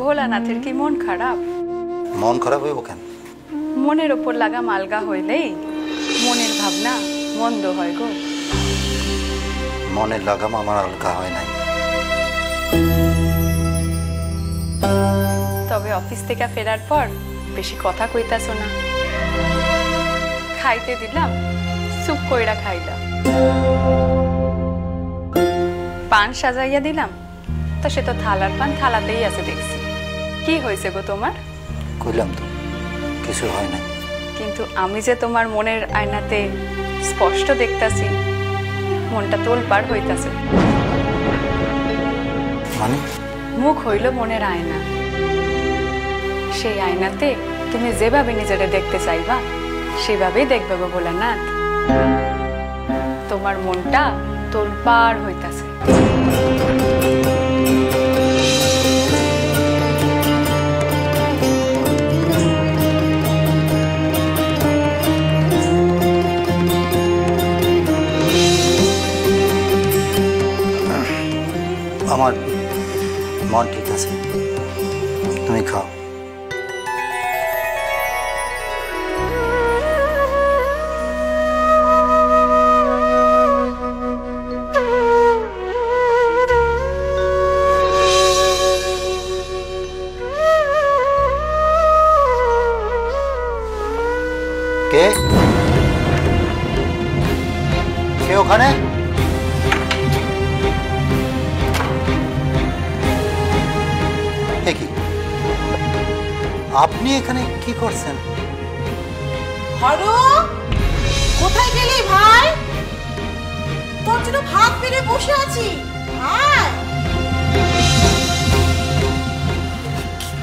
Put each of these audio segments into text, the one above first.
ভোলানাথের কি মন খারাপ? মন খারাপ হইব কেন? মনের ওপর লাগা মালগা হইলেই মনের ভাবনা মন্দ হয় গো। মনের লাগাম আমার আলগা হয় নাই। তবে অফিস থেকে ফেরার পর বেশি কথা কইতাছ না। খাইতে দিলাম, চুপ কইরা খাইলা। পান সাজাইয়া দিলাম, তা সে তো থালার পান থালাতেই আছে দেখছি। কি হয়েছে গো তোমার? কইলাম তো কিছু হয় নাই। কিন্তু আমি যে তোমার মনের আয়নাতে স্পষ্ট দেখতাছি, মনটা তোলপাড় হইতাছে। মানে? মুখ হইল মনের আয়না, সেই আয়নাতে তুমি যেভাবে নিজেরে দেখতে চাইবা সেভাবেই দেখবে গো ভোলানাথ। তোমার মনটা তোলপাড় হইতাছে। আমার মন ঠিক আছে, তুমি খাও। কে কে ওখানে? আপনি এখানে কি করছেন? হরু, কোথায় গেলি ভাই? তোর জন্য ভাত বেড়ে বসে আছি।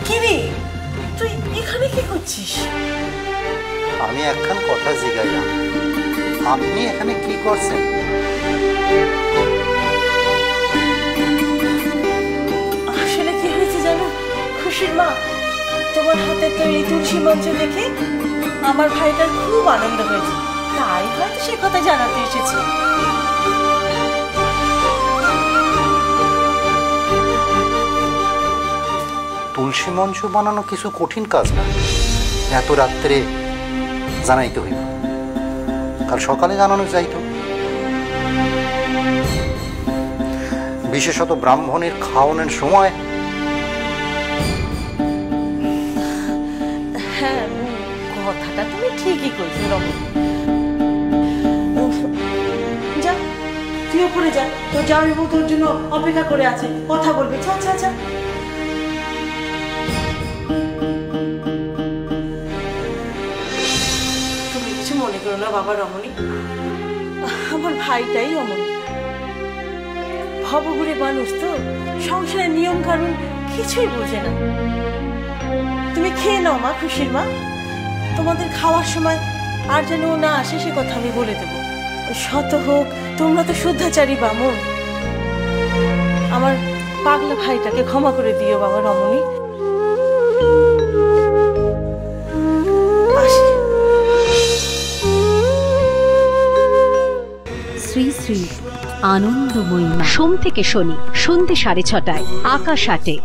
কি রে, তুই এখানে কি করছিস? আমি একখান কথা জিগাইলাম, আপনি এখানে কি করছেন? আসলে কি হয়েছে জানো খুশির মা, তোমার হাতে তৈরি তুলসী মঞ্চ দেখে আমার ভাইটার খুব আনন্দ হয়েছে, তাই হয়তো সে কথা জানাতে এসেছে। তুলসী মঞ্চ বানানো কিছু কঠিন কাজ না, এত রাত্রে জানাইতে হইব। কাল সকালে জানানো যাইত। বিশেষত ব্রাহ্মণের খাওয়ানোর সময়। হ্যাঁ, কথাটা তুমি ঠিকই কইছো রমন। যা, তুই উপরে যা, তোর জামাইবাবু তোর জন্য অপেক্ষা করে আছে, কথা বলবে। যা যা যা। তুমি কিছু মনে করো না বাবা রমণী, আমার ভাইটাই অমন। ভবঘুরে মানুষ তো, সংসারের নিয়ম কানুন কিছুই বোঝে না। তুমি খেয়ে নাও মা, খুশির মা। তোমাদের খাওয়ার সময় আর যেন না আসে সে কথা আমি বলে দেবো। শত হোক, তোমরা তো শুদ্ধাচারী বামুন। আমার পাগলা ভাইটাকে ক্ষমা করে দিও বাবা রমণী। শ্রী শ্রী আনন্দময়ী সোম থেকে শনি সন্ধ্যে 6:30 আকাশ 8-এ।